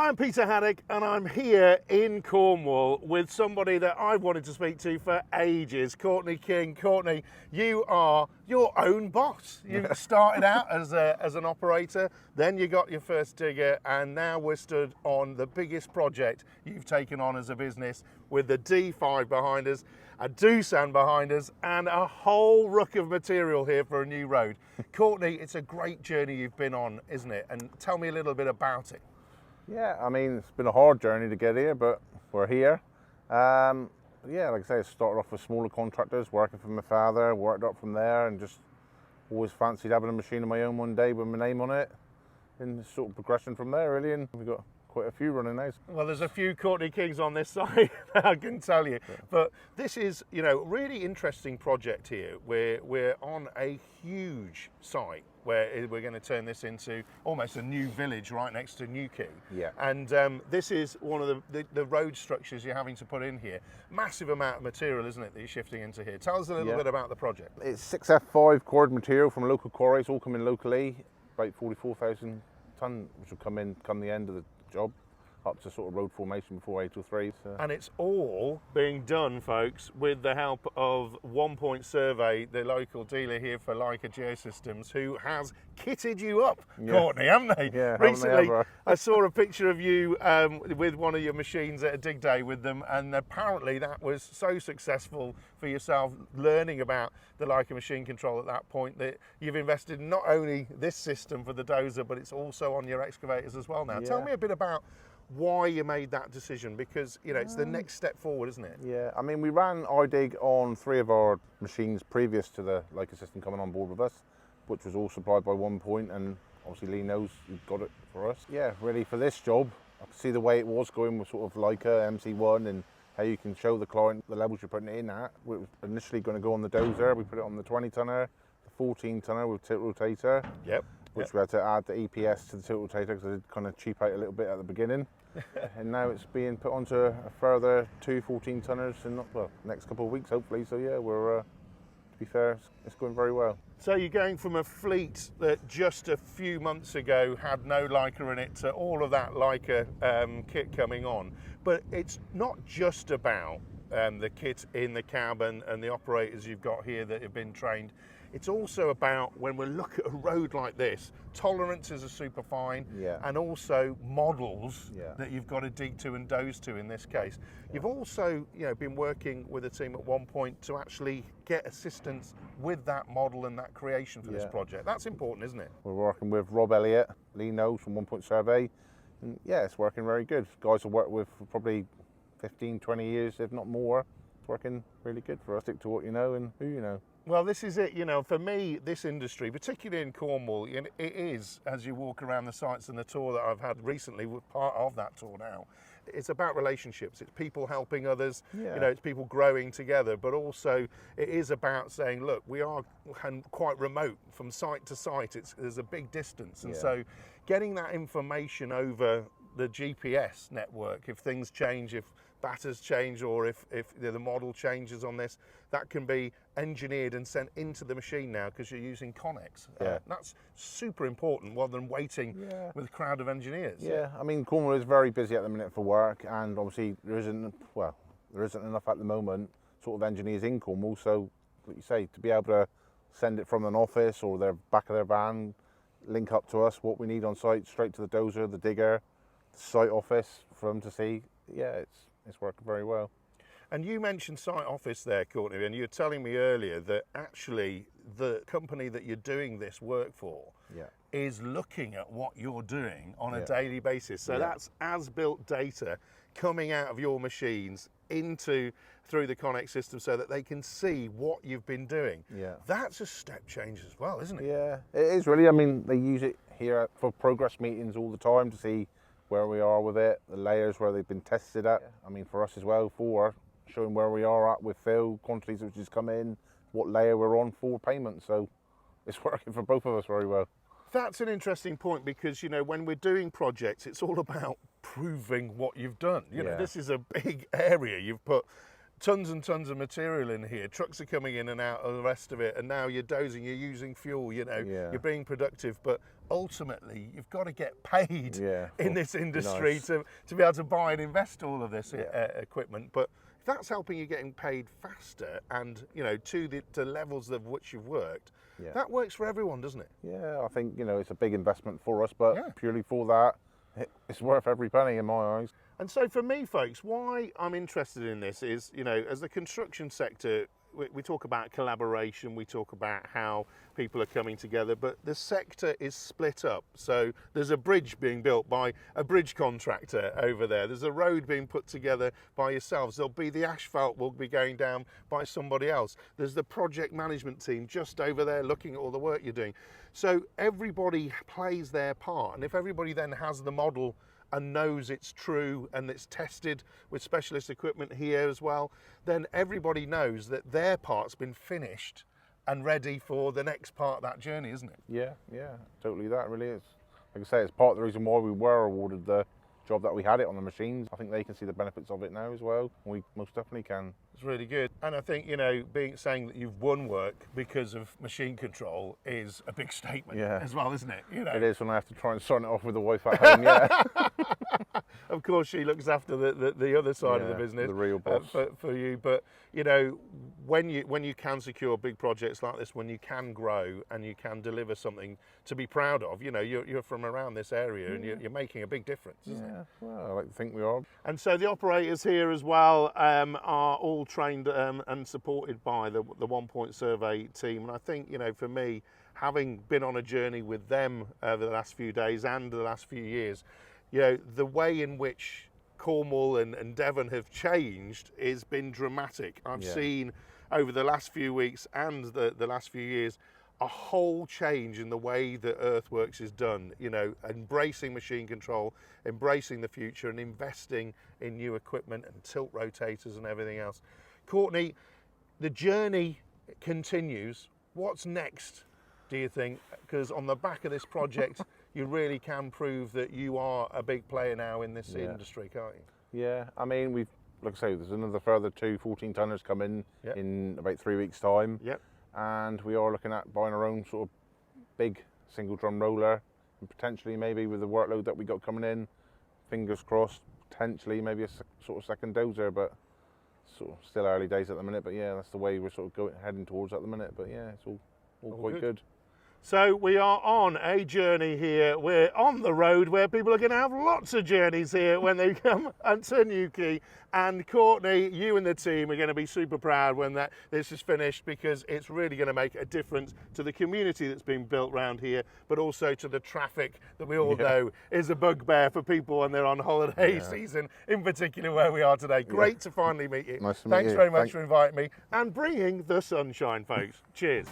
I'm Peter Haddock and I'm here in Cornwall with somebody that I've wanted to speak to for ages, Courtney King. Courtney, you are your own boss. You started out as an operator, then you got your first digger, and now we're stood on the biggest project you've taken on as a business with the D5 behind us, a Doosan behind us, and a whole ruck of material here for a new road. Courtney, it's a great journey you've been on, isn't it? And tell me a little bit about it. Yeah, I mean, it's been a hard journey to get here, but we're here. Yeah, like I say, I started off with smaller contractors, working for my father, worked up from there, and just always fancied having a machine of my own one day with my name on it, and sort of progression from there, really, and we've got quite a few running now. Well, there's a few Courtney Kings on this side, I can tell you. Yeah. But this is, you know, really interesting project here. We're on a huge site where we're going to turn this into almost a new village right next to Newquay. Yeah. And this is one of the road structures you're having to put in here. Massive amount of material, isn't it, that you're shifting into here? Tell us a little bit about the project. It's 6F5 quarried material from a local quarry. It's all coming locally, about 44,000 tonne, which will come the end of the job, up to sort of road formation before 803. So. And it's all being done, folks, with the help of 1 Point Survey, the local dealer here for Leica Geosystems, who has kitted you up, Courtney, haven't they? Yeah, recently. haven't they I saw a picture of you with one of your machines at a dig day with them, and apparently that was so successful for yourself, learning about the Leica machine control at that point, that you've invested in not only this system for the dozer, but it's also on your excavators as well now. Yeah. Tell me a bit about why you made that decision, because you know it's the next step forward, isn't it? Yeah, I mean, we ran iDig on 3 of our machines previous to the Leica system coming on board with us, which was all supplied by 1 Point, and obviously Lee knows who got it for us. Yeah, really for this job, I could see the way it was going with sort of Leica MC1 and how you can show the client the levels you're putting it in at. We were initially going to go on the dozer. We put it on the 20 tonner, the 14 tonner with tilt rotator. Yep. Which we had to add the EPS to the tilt rotator because it did kind of cheap out a little bit at the beginning. And now it's being put onto a further 2 14 tonners in next couple of weeks, hopefully. So yeah, we're to be fair, it's going very well. So you're going from a fleet that just a few months ago had no Leica in it to all of that Leica kit coming on. But it's not just about the kit in the cabin and the operators you've got here that have been trained. It's also about, when we look at a road like this, tolerances are super fine, and also models that you've got to dig to and doze to in this case. You've also, you know, been working with a team at 1 Point to actually get assistance with that model and that creation for this project. That's important, isn't it? We're working with Rob Elliott, Lee Knowles from 1 Point Survey, and yeah, it's working very good. Guys I've worked with for probably 15, 20 years, if not more. It's working really good for us. Stick to what you know and who you know. Well, this is it, you know, for me, this industry, particularly in Cornwall, it is, as you walk around the sites and the tour that I've had recently, with part of that tour now, it's about relationships. It's people helping others, you know, it's people growing together, but also it is about saying, look, we are quite remote from site to site. There's a big distance. And so getting that information over the GPS network, if things change, if batters change, or if the model changes on this, that can be engineered and sent into the machine now because you're using Connex. That's super important, rather than waiting with a crowd of engineers. Yeah, I mean, Cornwall is very busy at the minute for work, and obviously there isn't enough at the moment sort of engineers in Cornwall. So, like you say, to be able to send it from an office or their back of their van, link up to us what we need on site, straight to the dozer, the digger, the site office for them to see. Yeah, it's working very well. And you mentioned site office there, Courtney, and you were telling me earlier that actually the company that you're doing this work for is looking at what you're doing on a daily basis. So that's as-built data coming out of your machines through the Connex system so that they can see what you've been doing. That's a step change as well, isn't it? Yeah, it is really. I mean, they use it here for progress meetings all the time to see where we are with it, the layers where they've been tested at. I mean, for us as well, for showing where we are at with fill, quantities which has come in, what layer we're on for payment. So it's working for both of us very well. That's an interesting point, because, you know, when we're doing projects, it's all about proving what you've done. You know, this is a big area. You've put tons and tons of material in here. Trucks are coming in and out of the rest of it, and now you're dozing, you're using fuel, you know, you're being productive, but ultimately you've got to get paid in this industry to be able to buy and invest all of this equipment. But if that's helping you getting paid faster and, you know, to the levels of which you've worked, that works for everyone, doesn't it? Yeah, I think, you know, it's a big investment for us, but purely for that, it's worth every penny in my eyes. And so for me, folks, why I'm interested in this is, you know, as the construction sector, we talk about collaboration, we talk about how people are coming together, but the sector is split up. So there's a bridge being built by a bridge contractor over there. There's a road being put together by yourselves. There'll be the asphalt will be going down by somebody else. There's the project management team just over there looking at all the work you're doing. So everybody plays their part. And if everybody then has the model and knows it's true and it's tested with specialist equipment here as well, then everybody knows that their part's been finished and ready for the next part of that journey, isn't it? Yeah, totally that really is. Like I say, it's part of the reason why we were awarded the job that we had it on the machines. I think they can see the benefits of it now as well. We most definitely can. It's really good. And I think, you know, saying that you've won work because of machine control is a big statement as well, isn't it? You know? It is when I have to try and sign it off with the wife at home, Of course, she looks after the other side of the business, the real boss for you. But you know, when you can secure big projects like this, when you can grow and you can deliver something to be proud of, you know, you're from around this area and you're making a big difference, isn't it? Well, I like to think we are. And so the operators here as well are all trained and supported by the 1 Point Survey team. And I think, you know, for me, having been on a journey with them over the last few days and the last few years, you know, the way in which Cornwall and Devon have changed has been dramatic. I've seen over the last few weeks and the last few years a whole change in the way that earthworks is done, you know, embracing machine control, embracing the future and investing in new equipment and tilt rotators and everything else. Courtney, the journey continues. What's next, do you think? Because on the back of this project, you really can prove that you are a big player now in this industry, can't you? Yeah, I mean, we've, like I say, there's another further 2 14-tonners come in about 3 weeks' time. Yep. And we are looking at buying our own sort of big single drum roller, and potentially maybe with the workload that we got coming in, fingers crossed, potentially maybe a sort of second dozer, but sort of still early days at the minute. But yeah, that's the way we're sort of heading towards at the minute. But yeah, it's all quite good. So we are on a journey here. We're on the road where people are going to have lots of journeys here when they come to Newquay. And Courtney, you and the team are going to be super proud when this is finished, because it's really going to make a difference to the community that's been built around here, but also to the traffic that we all know is a bugbear for people when they're on holiday season, in particular where we are today. Great to finally meet you. Nice to meet you. Thanks very much for inviting me and bringing the sunshine, folks. Cheers.